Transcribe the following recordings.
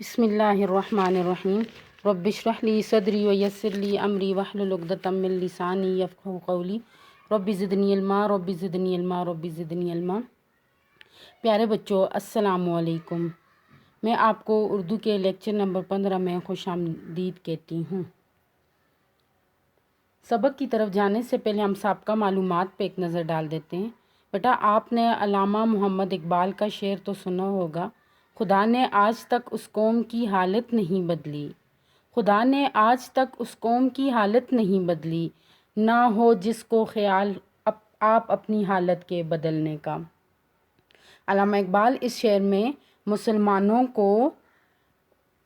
بسم اللہ الرحمن الرحیم رب اشرح لی صدری ویسر لی امری واحلل عقدۃ من لسانی یفقہوا قولی رب زدنی علما رب زدنی علما رب زدنی علما۔ پیارے بچوں، السلام علیکم۔ میں آپ کو اردو کے لیکچر نمبر 15 میں خوش آمدید کہتی ہوں۔ سبق کی طرف جانے سے پہلے ہم سابقہ معلومات پہ ایک نظر ڈال دیتے ہیں۔ بیٹا، آپ نے علامہ محمد اقبال کا شعر تو سنا ہوگا، خدا نے آج تک اس قوم کی حالت نہیں بدلی، خدا نے آج تک اس قوم کی حالت نہیں بدلی، نہ ہو جس کو خیال آپ اپنی حالت کے بدلنے کا۔ علامہ اقبال اس شعر میں مسلمانوں کو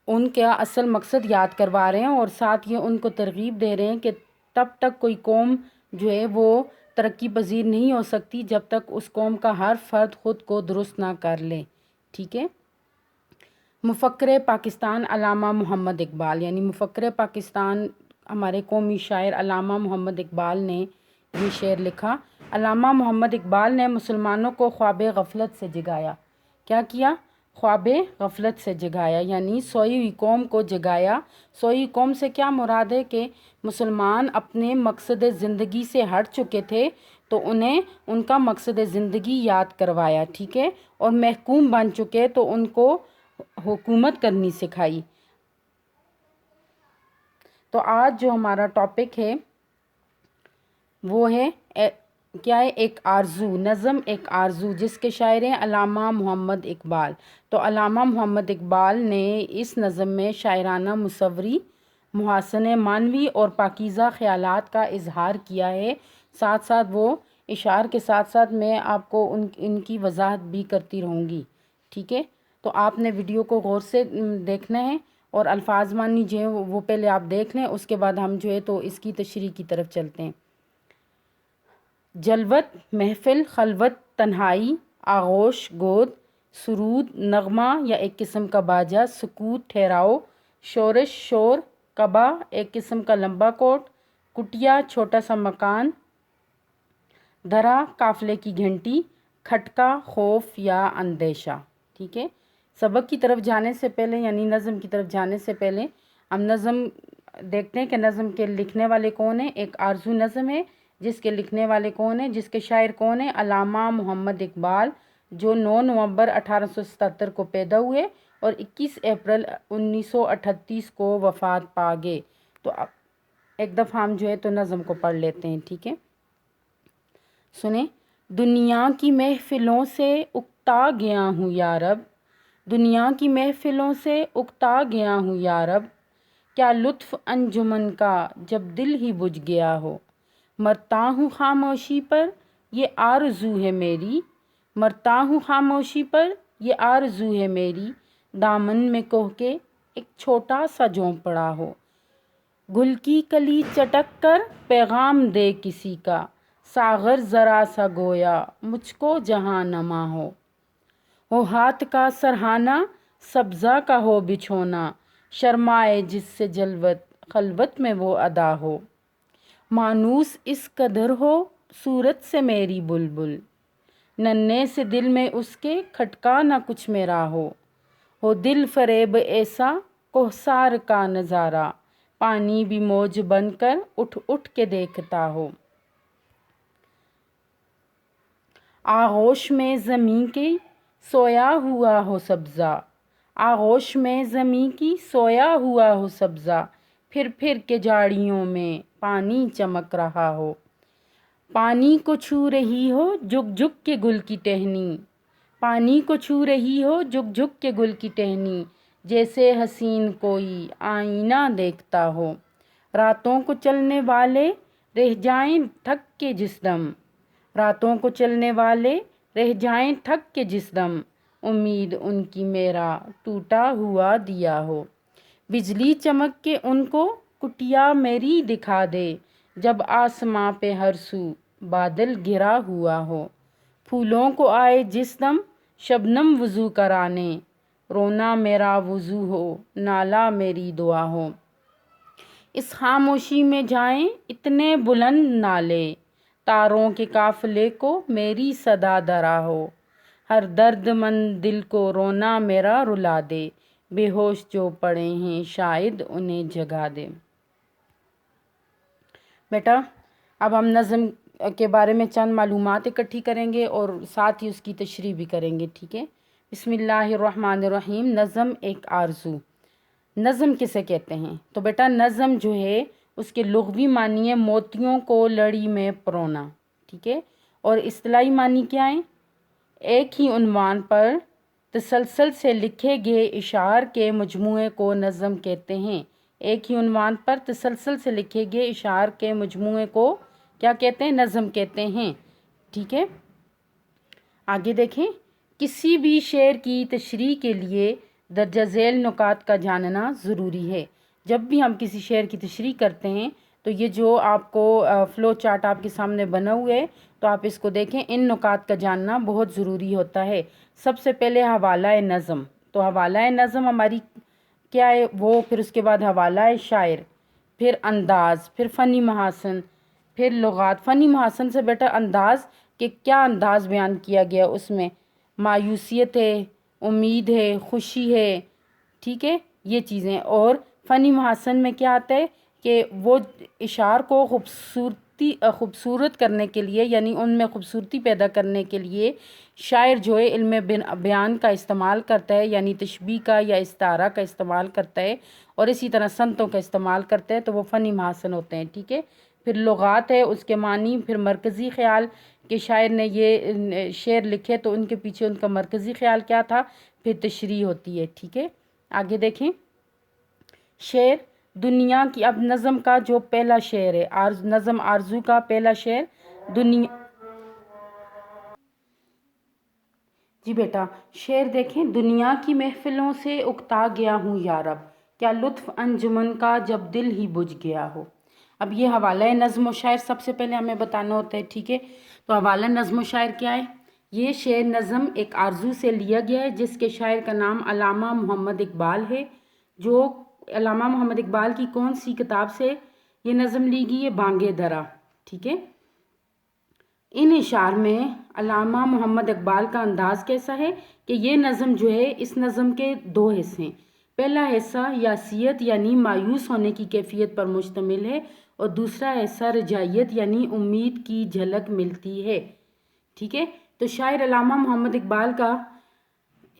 ان کا اصل مقصد یاد کروا رہے ہیں اور ساتھ یہ ان کو ترغیب دے رہے ہیں کہ تب تک کوئی قوم جو ہے وہ ترقی پذیر نہیں ہو سکتی جب تک اس قوم کا ہر فرد خود کو درست نہ کر لے۔ ٹھیک ہے۔ مفکر پاکستان علامہ محمد اقبال، یعنی مفکر پاکستان ہمارے قومی شاعر علامہ محمد اقبال نے یہ شعر لکھا۔ علامہ محمد اقبال نے مسلمانوں کو خواب غفلت سے جگایا۔ کیا کیا؟ خواب غفلت سے جگایا، یعنی سوئی ہوئی قوم کو جگایا۔ سوئی ہوئی قوم سے کیا مراد ہے کہ مسلمان اپنے مقصد زندگی سے ہٹ چکے تھے تو انہیں ان کا مقصد زندگی یاد کروایا، ٹھیک ہے، اور محکوم بن چکے تو ان کو حکومت کرنی سکھائی۔ تو آج جو ہمارا ٹاپک ہے وہ ہے کیا ہے؟ ایک آرزو، نظم ایک آرزو، جس کے شاعر ہیں علامہ محمد اقبال۔ تو علامہ محمد اقبال نے اس نظم میں شاعرانہ مصوری، محاسن معنوی اور پاکیزہ خیالات کا اظہار کیا ہے۔ ساتھ ساتھ وہ اشعار کے ساتھ ساتھ میں آپ کو ان کی وضاحت بھی کرتی رہوں گی، ٹھیک ہے۔ تو آپ نے ویڈیو کو غور سے دیکھنا ہے اور الفاظ معنی جو ہے وہ پہلے آپ دیکھ لیں، اس کے بعد ہم جو ہے تو اس کی تشریح کی طرف چلتے ہیں۔ جلوت محفل، خلوت تنہائی، آغوش گود، سرود نغمہ یا ایک قسم کا باجا، سکوت ٹھہراؤ، شورش شور، قبا ایک قسم کا لمبا کوٹ، کٹیا چھوٹا سا مکان، دھرا قافلے کی گھنٹی، کھٹکا خوف یا اندیشہ، ٹھیک ہے۔ سبق کی طرف جانے سے پہلے یعنی نظم کی طرف جانے سے پہلے ہم نظم دیکھتے ہیں کہ نظم کے لکھنے والے کون ہیں۔ ایک آرزو نظم ہے جس کے لکھنے والے کون ہیں، جس کے شاعر کون ہیں؟ علامہ محمد اقبال، جو 9 نومبر 1877 کو پیدا ہوئے اور 21 اپریل 1938 کو وفات پا گئے۔ تو اب ایک دفعہ ہم جو ہے تو نظم کو پڑھ لیتے ہیں، ٹھیک ہے۔ سنیں۔ دنیا کی محفلوں سے اکتا گیا ہوں یا رب، دنیا کی محفلوں سے اکتا گیا ہوں یا رب، کیا لطف انجمن کا جب دل ہی بجھ گیا ہو، مرتا ہوں خاموشی پر یہ آرزو ہے میری، مرتا ہوں خاموشی پر یہ آرزو ہے میری، دامن میں کوہ کے ایک چھوٹا سا جھونپڑا پڑا ہو، گل کی کلی چٹک کر پیغام دے کسی کا، ساغر ذرا سا گویا مجھ کو جہاں نما ہو ہاتھ کا سرہانہ سبزہ کا ہو بچھونا، شرمائے جس سے جلوت خلوت میں وہ ادا ہو، مانوس اس قدر ہو صورت سے میری بلبل، ننھے سے دل میں اس کے کھٹکا نہ کچھ میرا ہو دل فریب ایسا کوہسار کا نظارہ، پانی بھی موج بن کر اٹھ اٹھ کے دیکھتا ہو، آغوش میں زمیں کی سویا ہوا ہو سبزہ، آغوش میں زمیں کی سویا ہوا ہو سبزہ، پھر پھر کے جھاڑیوں میں پانی چمک رہا ہو، پانی کو چھو رہی ہو جھک جھک کے گل کی ٹہنی، پانی کو چھو رہی ہو جھک جھک کے گل کی ٹہنی، جیسے حسین کوئی آئینہ دیکھتا ہو، راتوں کو چلنے والے رہ جائیں تھک کے جس دم، راتوں کو چلنے والے رہ جائیں تھک کے جس دم، امید ان کی میرا ٹوٹا ہوا دیا ہو، بجلی چمک کے ان کو کٹیا میری دکھا دے، جب آسماں پہ ہر سو بادل گرا ہوا ہو، پھولوں کو آئے جس دم شبنم وضو کرانے، رونا میرا وضو ہو نالا میری دعا ہو، اس خاموشی میں جائیں اتنے بلند نالے، تاروں کے قافلے کو میری صدا درا ہو، ہر درد مند دل کو رونا میرا رلا دے، بے ہوش جو پڑے ہیں شاید انہیں جگا دے۔ بیٹا اب ہم نظم کے بارے میں چند معلومات اکٹھی کریں گے اور ساتھ ہی اس کی تشریح بھی کریں گے، ٹھیک ہے۔ بسم اللہ الرحمن الرحیم۔ نظم ایک آرزو۔ نظم کسے کہتے ہیں؟ تو بیٹا نظم جو ہے اس کے لغوی معنی ہے موتیوں کو لڑی میں پرونا، ٹھیک ہے، اور اصطلاحی معنی کیا ہے؟ ایک ہی عنوان پر تسلسل سے لکھے گئے اشعار کے مجموعے کو نظم کہتے ہیں۔ ایک ہی عنوان پر تسلسل سے لکھے گئے اشعار کے مجموعے کو کیا کہتے ہیں؟ نظم کہتے ہیں، ٹھیک ہے۔ آگے دیکھیں، کسی بھی شعر کی تشریح کے لیے درجہ ذیل نکات کا جاننا ضروری ہے۔ جب بھی ہم کسی شعر کی تشریح کرتے ہیں تو یہ جو آپ کو فلو چارٹ آپ کے سامنے بنا ہوا ہے تو آپ اس کو دیکھیں، ان نکات کا جاننا بہت ضروری ہوتا ہے۔ سب سے پہلے حوالہ نظم، تو حوالہ نظم ہماری کیا ہے وہ، پھر اس کے بعد حوالہ شاعر، پھر انداز، پھر فنی محاسن، پھر لغات۔ فنی محاسن سے بیٹا انداز کہ کیا انداز بیان کیا گیا، اس میں مایوسیت ہے، امید ہے، خوشی ہے، ٹھیک ہے، یہ چیزیں۔ اور فنی محاسن میں کیا آتا ہے کہ وہ اشعار کو خوبصورت کرنے کے لیے، یعنی ان میں خوبصورتی پیدا کرنے کے لیے شاعر جو ہے علم بیان کا استعمال کرتا ہے، یعنی تشبیہ کا یا استعارہ کا استعمال کرتا ہے، اور اسی طرح صنعتوں کا استعمال کرتا ہے، تو وہ فنی محاسن ہوتے ہیں، ٹھیک ہے۔ پھر لغات ہے، اس کے معنی، پھر مرکزی خیال کہ شاعر نے یہ شعر لکھے تو ان کے پیچھے ان کا مرکزی خیال کیا تھا، پھر تشریح ہوتی ہے، ٹھیک ہے۔ آگے دیکھیں، شعر دنیا کی، اب نظم کا جو پہلا شعر ہے، نظم آرزو کا پہلا شعر جی بیٹا شعر دیکھیں، دنیا کی محفلوں سے اکتا گیا ہوں یارب، کیا لطف انجمن کا جب دل ہی بجھ گیا ہو۔ اب یہ حوالہ نظم و شاعر سب سے پہلے ہمیں بتانا ہوتا ہے، ٹھیک ہے۔ تو حوالہ نظم و شاعر کیا ہے؟ یہ شعر نظم ایک آرزو سے لیا گیا ہے جس کے شاعر کا نام علامہ محمد اقبال ہے۔ جو علامہ محمد اقبال کی کون سی کتاب سے یہ نظم لی گئی ہے؟ بانگ درا، ٹھیک ہے۔ ان اشعار میں علامہ محمد اقبال کا انداز کیسا ہے کہ یہ نظم جو ہے، اس نظم کے دو حصے ہیں۔ پہلا حصہ یاسیت یعنی مایوس ہونے کی کیفیت پر مشتمل ہے، اور دوسرا حصہ رجائیت یعنی امید کی جھلک ملتی ہے، ٹھیک ہے۔ تو شاعر علامہ محمد اقبال کا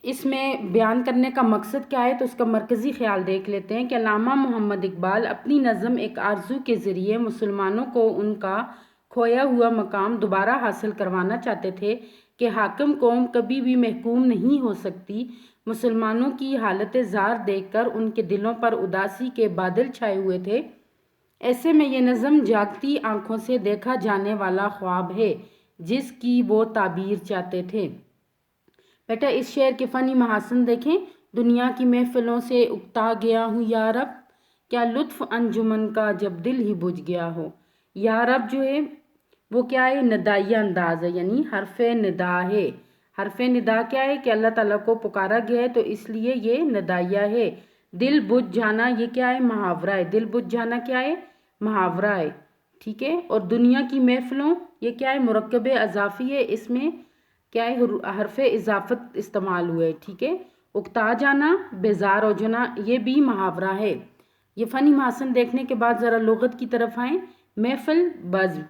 اس میں بیان کرنے کا مقصد کیا ہے، تو اس کا مرکزی خیال دیکھ لیتے ہیں کہ علامہ محمد اقبال اپنی نظم ایک آرزو کے ذریعے مسلمانوں کو ان کا کھویا ہوا مقام دوبارہ حاصل کروانا چاہتے تھے کہ حاکم قوم کبھی بھی محکوم نہیں ہو سکتی۔ مسلمانوں کی حالت زار دیکھ کر ان کے دلوں پر اداسی کے بادل چھائے ہوئے تھے۔ ایسے میں یہ نظم جاگتی آنکھوں سے دیکھا جانے والا خواب ہے جس کی وہ تعبیر چاہتے تھے۔ بیٹا اس شعر کے فنی محاسن دیکھیں، دنیا کی محفلوں سے اکتا گیا ہوں یارب، کیا لطف انجمن کا جب دل ہی بجھ گیا ہو۔ یارب جو ہے وہ کیا ہے؟ ندائیہ انداز ہے، یعنی حرف ندا ہے۔ حرف ندا کیا ہے کہ اللہ تعالیٰ کو پکارا گیا ہے تو اس لیے یہ ندائیہ ہے۔ دل بجھ جانا یہ کیا ہے؟ محاورہ ہے۔ دل بجھ جانا کیا ہے؟ محاورہ ہے، ٹھیک ہے۔ اور دنیا کی محفلوں یہ کیا ہے؟ مرکب اضافی ہے، اس میں کیا ہے؟ حرف اضافت استعمال ہوئے ہے، ٹھیک ہے۔ اکتا جانا، بیزار ہو جانا، یہ بھی محاورہ ہے۔ یہ فنی محاسن دیکھنے کے بعد ذرا لغت کی طرف آئیں۔ محفل بزم،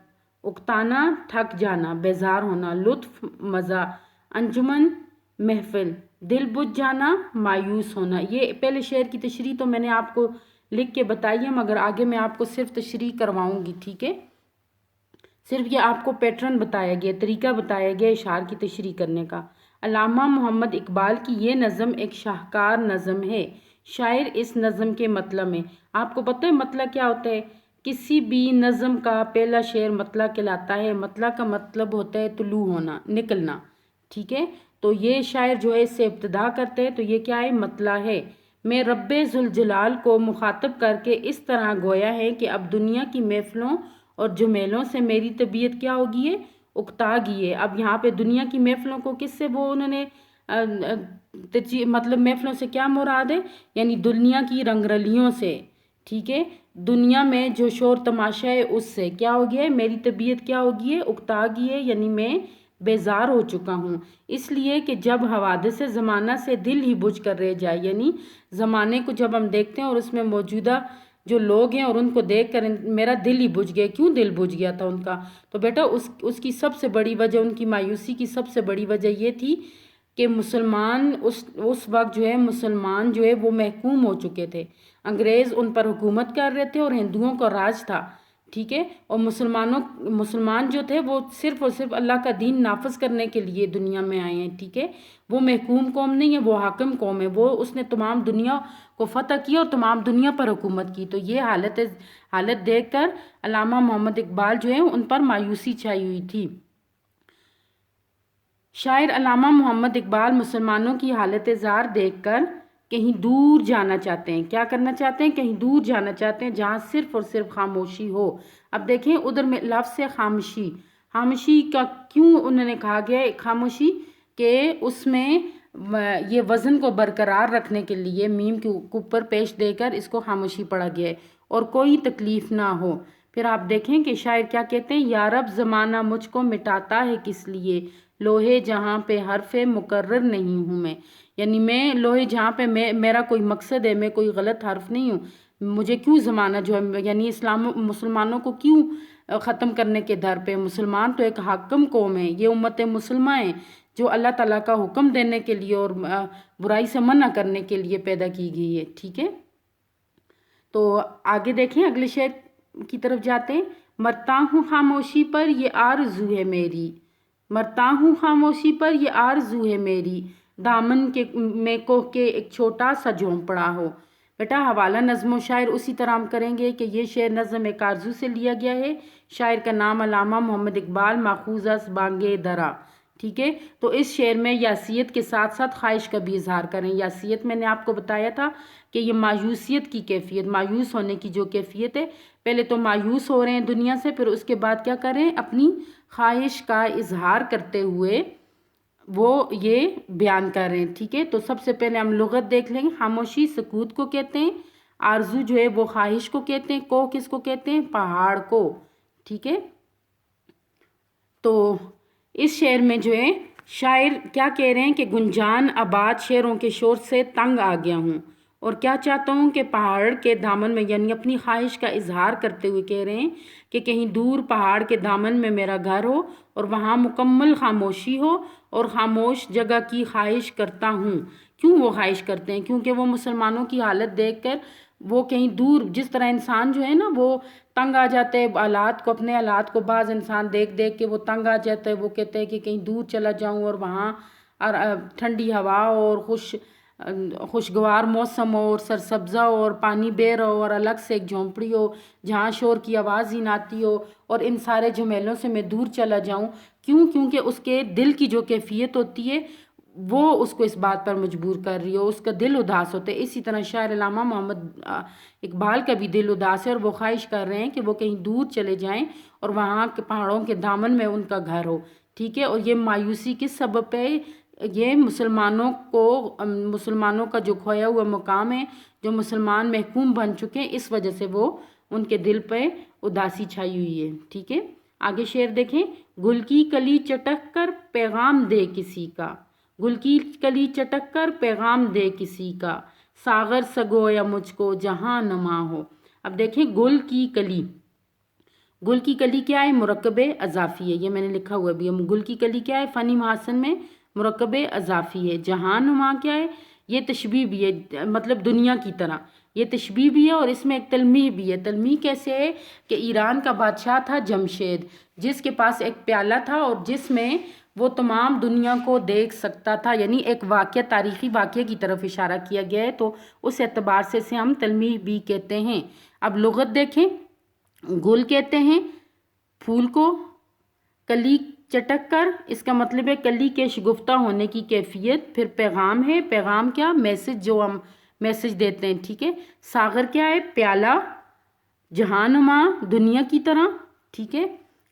اکتانا تھک جانا، بیزار ہونا، لطف مزہ، انجمن محفل، دل بجھ جانا مایوس ہونا۔ یہ پہلے شعر کی تشریح تو میں نے آپ کو لکھ کے بتائی ہے، مگر آگے میں آپ کو صرف تشریح کرواؤں گی، ٹھیک ہے۔ صرف یہ آپ کو پیٹرن بتایا گیا، طریقہ بتایا گیا اشعار کی تشریح کرنے کا۔ علامہ محمد اقبال کی یہ نظم ایک شاہکار نظم ہے۔ شاعر اس نظم کے مطلع میں، آپ کو پتہ ہے مطلع کیا ہوتا ہے؟ کسی بھی نظم کا پہلا شعر مطلع کہلاتا ہے۔ مطلع کا مطلب ہوتا ہے طلوع ہونا، نکلنا، ٹھیک ہے۔ تو یہ شاعر جو ہے اس سے ابتدا کرتے ہیں تو یہ کیا ہے؟ مطلع ہے۔ میں رب ذوالجلال کو مخاطب کر کے اس طرح گویا ہے کہ اب دنیا کی محفلوں اور جمیلوں سے میری طبیعت کیا ہوگی ہے؟ اکتا گئی ہے۔ اب یہاں پہ دنیا کی محفلوں کو کس سے وہ انہوں نے مطلب محفلوں سے کیا مراد ہے؟ یعنی دنیا کی رنگ رلیوں سے، ٹھیک ہے۔ دنیا میں جو شور تماشا ہے اس سے کیا ہو گیا ہے؟ میری طبیعت کیا ہو گئی ہے؟ اکتا گئی ہے، یعنی میں بیزار ہو چکا ہوں، اس لیے کہ جب حوادث زمانہ سے دل ہی بجھ کر رہ جائے، یعنی زمانے کو جب ہم دیکھتے ہیں اور اس میں موجودہ جو لوگ ہیں اور ان کو دیکھ کر میرا دل ہی بجھ گیا۔ کیوں دل بجھ گیا تھا ان کا؟ تو بیٹا اس کی سب سے بڑی وجہ، ان کی مایوسی کی سب سے بڑی وجہ یہ تھی کہ مسلمان اس وقت جو ہے مسلمان جو ہے وہ محکوم ہو چکے تھے، انگریز ان پر حکومت کر رہے تھے اور ہندوؤں کا راج تھا، ٹھیک ہے، اور مسلمان جو تھے وہ صرف اور صرف اللہ کا دین نافذ کرنے کے لیے دنیا میں آئے ہیں، ٹھیک ہے، وہ محکوم قوم نہیں ہے، وہ حاکم قوم ہے، اس نے تمام دنیا کو فتح کیا اور تمام دنیا پر حکومت کی۔ تو یہ حالت دیکھ کر علامہ محمد اقبال جو ہے ان پر مایوسی چھائی ہوئی تھی۔ شاعر علامہ محمد اقبال مسلمانوں کی حالت زار دیکھ کر کہیں دور جانا چاہتے ہیں۔ کیا کرنا چاہتے ہیں؟ کہیں دور جانا چاہتے ہیں جہاں صرف اور صرف خاموشی ہو۔ اب دیکھیں ادھر میں لفظ ہے خاموشی۔ خاموشی کا کیوں انہوں نے کہا گیا خاموشی؟ کہ اس میں یہ وزن کو برقرار رکھنے کے لیے میم کے اوپر پیش دے کر اس کو خاموشی پڑھا گیا ہے، اور کوئی تکلیف نہ ہو۔ پھر آپ دیکھیں کہ شاعر کیا کہتے ہیں، یا رب زمانہ مجھ کو مٹاتا ہے کس لیے، لوہے جہاں پہ حرف مقرر نہیں ہوں میں، یعنی میں لوہے جہاں پہ میرا کوئی مقصد ہے، میں کوئی غلط حرف نہیں ہوں، مجھے کیوں زمانہ جو ہے یعنی مسلمانوں کو کیوں ختم کرنے کے در پہ؟ مسلمان تو ایک حاکم قوم ہے، یہ امت مسلمہ ہے جو اللہ تعالیٰ کا حکم دینے کے لیے اور برائی سے منع کرنے کے لیے پیدا کی گئی ہے، ٹھیک ہے۔ تو آگے دیکھیں اگلے شعر کی طرف جاتے ہیں۔ مرتا ہوں خاموشی پر یہ آرزو ہے میری، مرتا ہوں خاموشی پر یہ آرزو ہے میری، دامن کے میں کوہ کے ایک چھوٹا سا جھونپڑا ہو۔ بیٹا حوالہ نظم و شاعر اسی طرح ہم کریں گے کہ یہ شعر نظم ایک آرزو سے لیا گیا ہے، شاعر کا نام علامہ محمد اقبال، ماخوذ از بانگ درا، ٹھیک ہے۔ تو اس شعر میں یاسیت کے ساتھ ساتھ خواہش کا بھی اظہار کریں۔ یاسیت میں نے آپ کو بتایا تھا کہ یہ مایوسیت کی کیفیت، مایوس ہونے کی جو کیفیت ہے، پہلے تو مایوس ہو رہے ہیں دنیا سے، پھر اس کے بعد کیا کریں، اپنی خواہش کا اظہار کرتے ہوئے وہ یہ بیان کر رہے ہیں، ٹھیک ہے۔ تو سب سے پہلے ہم لغت دیکھ لیں گے۔ خاموشی سکوت کو کہتے ہیں، آرزو جو ہے وہ خواہش کو کہتے ہیں، کوہ کس کو کہتے ہیں؟ پہاڑ کو، ٹھیک ہے۔ تو اس شعر میں جو ہے شاعر کیا کہہ رہے ہیں کہ گنجان آباد شعروں کے شور سے تنگ آ گیا ہوں، اور کیا چاہتا ہوں کہ پہاڑ کے دامن میں، یعنی اپنی خواہش کا اظہار کرتے ہوئے کہہ رہے ہیں کہ کہیں دور پہاڑ کے دامن میں میرا گھر ہو اور وہاں مکمل خاموشی ہو، اور خاموش جگہ کی خواہش کرتا ہوں۔ کیوں وہ خواہش کرتے ہیں؟ کیونکہ وہ مسلمانوں کی حالت دیکھ کر وہ کہیں دور، جس طرح انسان جو ہے نا وہ تنگ آ جاتے ہیں حالات کو، اپنے حالات کو بعض انسان دیکھ دیکھ کے وہ تنگ آ جاتا ہے، وہ کہتے ہیں کہ کہیں دور چلا جاؤں اور وہاں ٹھنڈی ہوا اور خوشگوار موسم ہو اور سرسبزہ ہو اور پانی بہہ رہا ہو اور الگ سے ایک جھونپڑی ہو جہاں شور کی آواز ہی نہ آتی ہو، اور ان سارے جھمیلوں سے میں دور چلا جاؤں۔ کیوں؟ کیونکہ اس کے دل کی جو کیفیت ہوتی ہے وہ اس کو اس بات پر مجبور کر رہی ہو، اس کا دل اداس ہوتا ہے۔ اسی طرح شاعر علامہ محمد اقبال کا بھی دل اداس ہے اور وہ خواہش کر رہے ہیں کہ وہ کہیں دور چلے جائیں اور وہاں کے پہاڑوں کے دامن میں ان کا گھر ہو، ٹھیک ہے۔ اور یہ مایوسی کس سبب پہ؟ یہ مسلمانوں کا جو کھویا ہوا مقام ہے، جو مسلمان محکوم بن چکے ہیں، اس وجہ سے وہ ان کے دل پہ اداسی چھائی ہوئی ہے، ٹھیک ہے۔ آگے شعر دیکھیں۔ گل کی کلی چٹک کر پیغام دے کسی کا، گل کی کلی چٹک کر پیغام دے کسی کا، ساغر سگویا مجھ کو جہاں نما ہو۔ اب دیکھیں گل کی کلی، گل کی کلی کیا ہے؟ مرکب اضافی ہے، یہ میں نے لکھا ہوا بھی ہے۔ گل کی کلی کیا ہے؟ فنی محاسن میں مرکب اضافی ہے۔ جہاں نما کیا ہے؟ یہ تشبیہ بھی ہے، مطلب دنیا کی طرح، یہ تشبیہ بھی ہے اور اس میں ایک تلمیح بھی ہے۔ تلمیح کیسے ہے؟ کہ ایران کا بادشاہ تھا جمشید، جس کے پاس ایک پیالہ تھا اور جس میں وہ تمام دنیا کو دیکھ سکتا تھا، یعنی ایک واقعہ، تاریخی واقعے کی طرف اشارہ کیا گیا ہے، تو اس اعتبار سے اسے ہم تلمیح بھی کہتے ہیں۔ اب لغت دیکھیں۔ گل کہتے ہیں پھول کو، کلی چٹک کر، اس کا مطلب ہے کلی کے شگفتہ ہونے کی کیفیت۔ پھر پیغام ہے، پیغام کیا؟ میسج، جو ہم میسج دیتے ہیں، ٹھیک ہے۔ ساغر کیا ہے؟ پیالہ۔ جہاں نما، دنیا کی طرح، ٹھیک ہے۔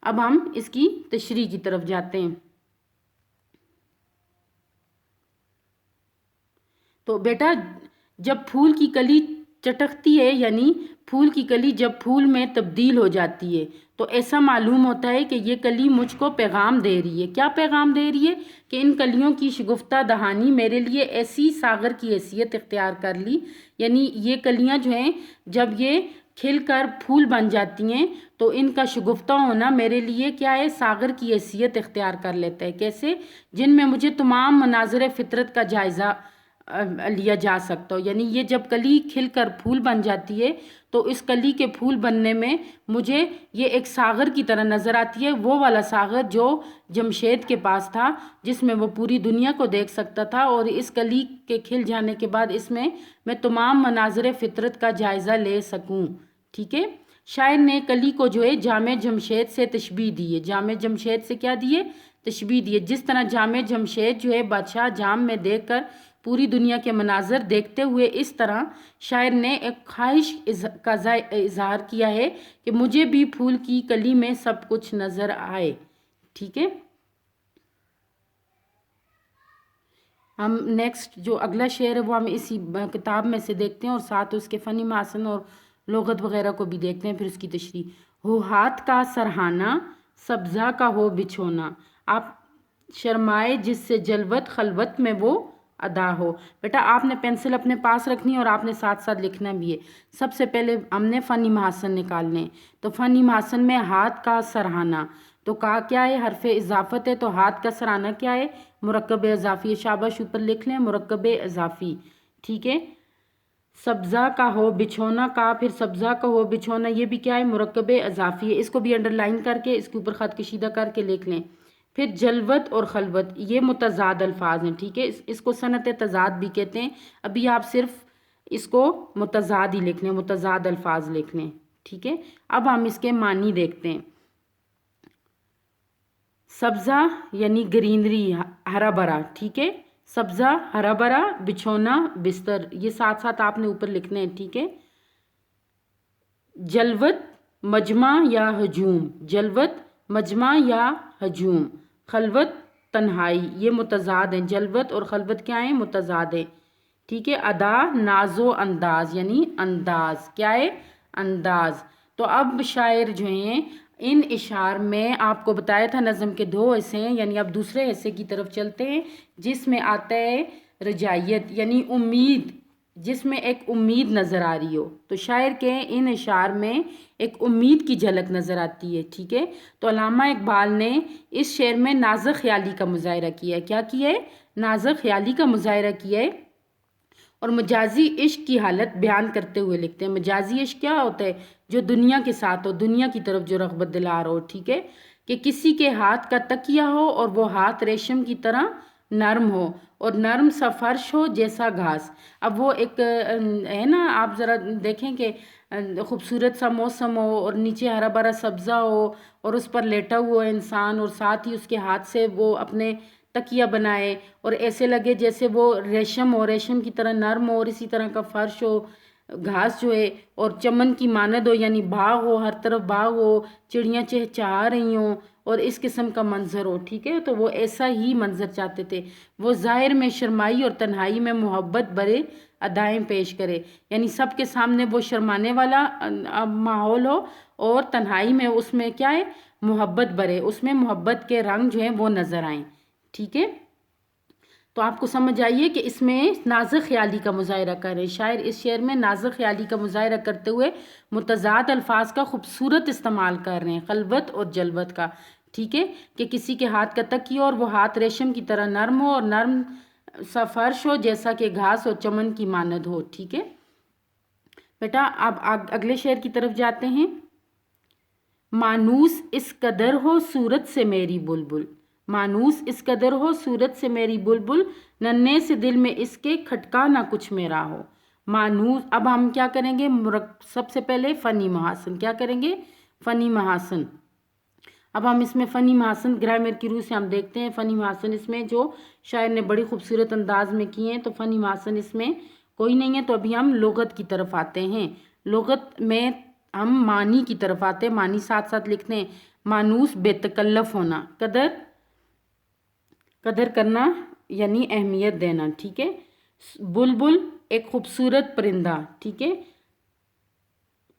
اب ہم اس کی تشریح کی طرف جاتے ہیں۔ تو بیٹا جب پھول کی کلی چٹکتی ہے، یعنی پھول کی کلی جب پھول میں تبدیل ہو جاتی ہے تو ایسا معلوم ہوتا ہے کہ یہ کلی مجھ کو پیغام دے رہی ہے. کیا پیغام دے رہی ہے؟ کہ ان کلیوں کی شگفتہ دہانی میرے لیے ایسی ساغر کی حیثیت اختیار کر لی. یعنی یہ کلیاں جو ہیں جب یہ کھل کر پھول بن جاتی ہیں تو ان کا شگفتہ ہونا میرے لیے کیا ہے؟ ساغر کی حیثیت اختیار کر لیتا ہے. کیسے؟ جن میں مجھے تمام مناظر فطرت کا جائزہ لیا جا سکتا ہو. یعنی یہ جب کلی کھل کر پھول بن جاتی ہے تو اس کلی کے پھول بننے میں مجھے یہ ایک ساغر کی طرح نظر آتی ہے، وہ والا ساغر جو جمشید کے پاس تھا جس میں وہ پوری دنیا کو دیکھ سکتا تھا. اور اس کلی کے کھل جانے کے بعد اس میں تمام مناظر فطرت کا جائزہ لے سکوں. ٹھیک ہے. شاعر نے کلی کو جو ہے جامع جمشید سے تشبیہ دی ہے. جامع جمشید سے کیا دیے؟ تشبیہ دیے. جس طرح جامع جمشید جو ہے بادشاہ جام میں دیکھ کر پوری دنیا کے مناظر دیکھتے ہوئے، اس طرح شاعر نے ایک خواہش کا اظہار کیا ہے کہ مجھے بھی پھول کی کلی میں سب کچھ نظر آئے. ٹھیک ہے. ہم نیکسٹ جو اگلا شعر ہے وہ ہم اسی کتاب میں سے دیکھتے ہیں اور ساتھ اس کے فنی محاسن اور لغت وغیرہ کو بھی دیکھتے ہیں، پھر اس کی تشریح. ہو ہاتھ کا سرہانہ سبزہ کا ہو بچھونا، آپ شرمائے جس سے جلوت خلوت میں وہ ادا ہو. بیٹا آپ نے پینسل اپنے پاس رکھنی ہے اور آپ نے ساتھ ساتھ لکھنا بھی ہے. سب سے پہلے ہم نے فنی محاسن نکالنے. تو فنی محاسن میں ہاتھ کا سرہانہ، تو کا کیا ہے؟ حرف اضافت ہے. تو ہاتھ کا سرہانہ کیا ہے؟ مرکب اضافی. شاباش اوپر لکھ لیں مرکب اضافی. ٹھیک ہے. سبزہ کا ہو بچھونا، کا پھر سبزہ کا ہو بچھونا، یہ بھی کیا ہے؟ مرکب اضافی ہے. اس کو بھی انڈر لائن کر کے اس کے اوپر خط کشیدہ کر کے لکھ لیں. پھر جلوت اور خلوت یہ متضاد الفاظ ہیں. ٹھیک ہے. اس کو صنعت تضاد بھی کہتے ہیں. ابھی آپ صرف اس کو متضاد ہی لکھ لیں، متضاد الفاظ لکھ لیں. ٹھیک ہے. اب ہم اس کے معنی دیکھتے ہیں. سبزہ یعنی گرینری، ہرا بھرا. ٹھیک ہے. سبزہ ہرا بھرا، بچھونا بستر، یہ ساتھ ساتھ آپ نے اوپر لکھنے ہیں. ٹھیک ہے. جلوت مجمع یا ہجوم، جلوت مجمع یا ہجوم. خلوت تنہائی، یہ متضاد ہیں. جلوت اور خلوت کیا ہیں؟ متضاد ہیں. ٹھیک ہے. ادا ناز و انداز یعنی انداز، کیا ہے؟ انداز. تو اب شاعر جو ہیں ان اشعار میں آپ کو بتایا تھا نظم کے دو حصے ہیں، یعنی اب دوسرے حصے کی طرف چلتے ہیں جس میں آتا ہے رجائیت یعنی امید، جس میں ایک امید نظر آ رہی ہو. تو شاعر کے ان اشعار میں ایک امید کی جھلک نظر آتی ہے. ٹھیک ہے. تو علامہ اقبال نے اس شعر میں نازک خیالی کا مظاہرہ کیا ہے. کیا کیا ہے؟ نازک خیالی کا مظاہرہ کیا ہے اور مجازی عشق کی حالت بیان کرتے ہوئے لکھتے ہیں. مجازی عشق کیا ہوتا ہے؟ جو دنیا کے ساتھ ہو، دنیا کی طرف جو رغبت دلار ہو. ٹھیک ہے. کہ کسی کے ہاتھ کا تکیہ ہو اور وہ ہاتھ ریشم کی طرح نرم ہو اور نرم سا فرش ہو جیسا گھاس. اب وہ ایک ہے نا، آپ ذرا دیکھیں کہ خوبصورت سا موسم ہو اور نیچے ہرا بھرا سبزہ ہو اور اس پر لیٹا ہوا انسان اور ساتھ ہی اس کے ہاتھ سے وہ اپنے تکیہ بنائے اور ایسے لگے جیسے وہ ریشم ہو، ریشم کی طرح نرم ہو اور اسی طرح کا فرش ہو، گھاس جو ہے اور چمن کی ماند ہو یعنی باغ ہو، ہر طرف باغ ہو، چڑیاں چہچہا رہی ہوں اور اس قسم کا منظر ہو. ٹھیک ہے. تو وہ ایسا ہی منظر چاہتے تھے. وہ ظاہر میں شرمائی اور تنہائی میں محبت بھرے ادائیں پیش کرے، یعنی سب کے سامنے وہ شرمانے والا ماحول ہو اور تنہائی میں اس میں کیا ہے؟ محبت بھرے، اس میں محبت کے رنگ جو ہیں وہ نظر آئیں. ٹھیک ہے. تو آپ کو سمجھ آئیے کہ اس میں نازک خیالی کا مظاہرہ کر رہے ہیں. شاعر اس شعر میں نازک خیالی کا مظاہرہ کرتے ہوئے متضاد الفاظ کا خوبصورت استعمال کر رہے ہیں، خلوت اور جلوت کا. ٹھیک ہے. کہ کسی کے ہاتھ کا تکیہ اور وہ ہاتھ ریشم کی طرح نرم ہو اور نرم سا فرش ہو جیسا کہ گھاس اور چمن کی مانند ہو. ٹھیک ہے. بیٹا اب اگلے شعر کی طرف جاتے ہیں. مانوس اس قدر ہو صورت سے میری بلبل، مانوس اس قدر ہو صورت سے میری بلبل، ننھے سے دل میں اس کے کھٹکا نہ کچھ میرا ہو. مانوس. اب ہم کیا کریں گے؟ سب سے پہلے فنی محاسن. کیا کریں گے؟ فنی محاسن. اب ہم اس میں فنی محاسن گرامر کی روح سے ہم دیکھتے ہیں. فنی محاسن اس میں جو شاعر نے بڑی خوبصورت انداز میں کیے ہیں، تو فنی محاسن اس میں کوئی نہیں ہے. تو ابھی ہم لغت کی طرف آتے ہیں. لغت میں ہم معنی کی طرف آتے ہیں. معنی ساتھ ساتھ لکھتے ہیں. مانوس بے تکلف ہونا، قدر کرنا یعنی اہمیت دینا. ٹھیک ہے. بلبل ایک خوبصورت پرندہ. ٹھیک ہے.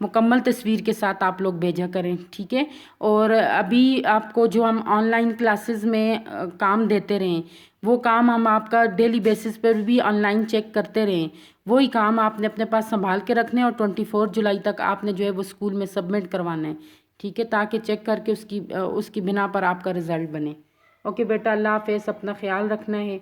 مکمل تصویر کے ساتھ آپ لوگ بھیجا کریں، ٹھیک ہے؟ اور ابھی آپ کو جو ہم آن لائن کلاسز میں کام دیتے رہیں، وہ کام ہم آپ کا ڈیلی بیسس پر بھی آن لائن چیک کرتے رہیں، وہی کام آپ نے اپنے پاس سنبھال کے رکھنے اور 24 جولائی تک آپ نے جو ہے وہ اسکول میں سبمٹ کروانا ہے، ٹھیک ہے؟ تاکہ چیک کر کے اس کی بنا پر آپ کا رزلٹ بنے۔ اوکے بیٹا، اللہ حافظ، اپنا خیال رکھنا ہے۔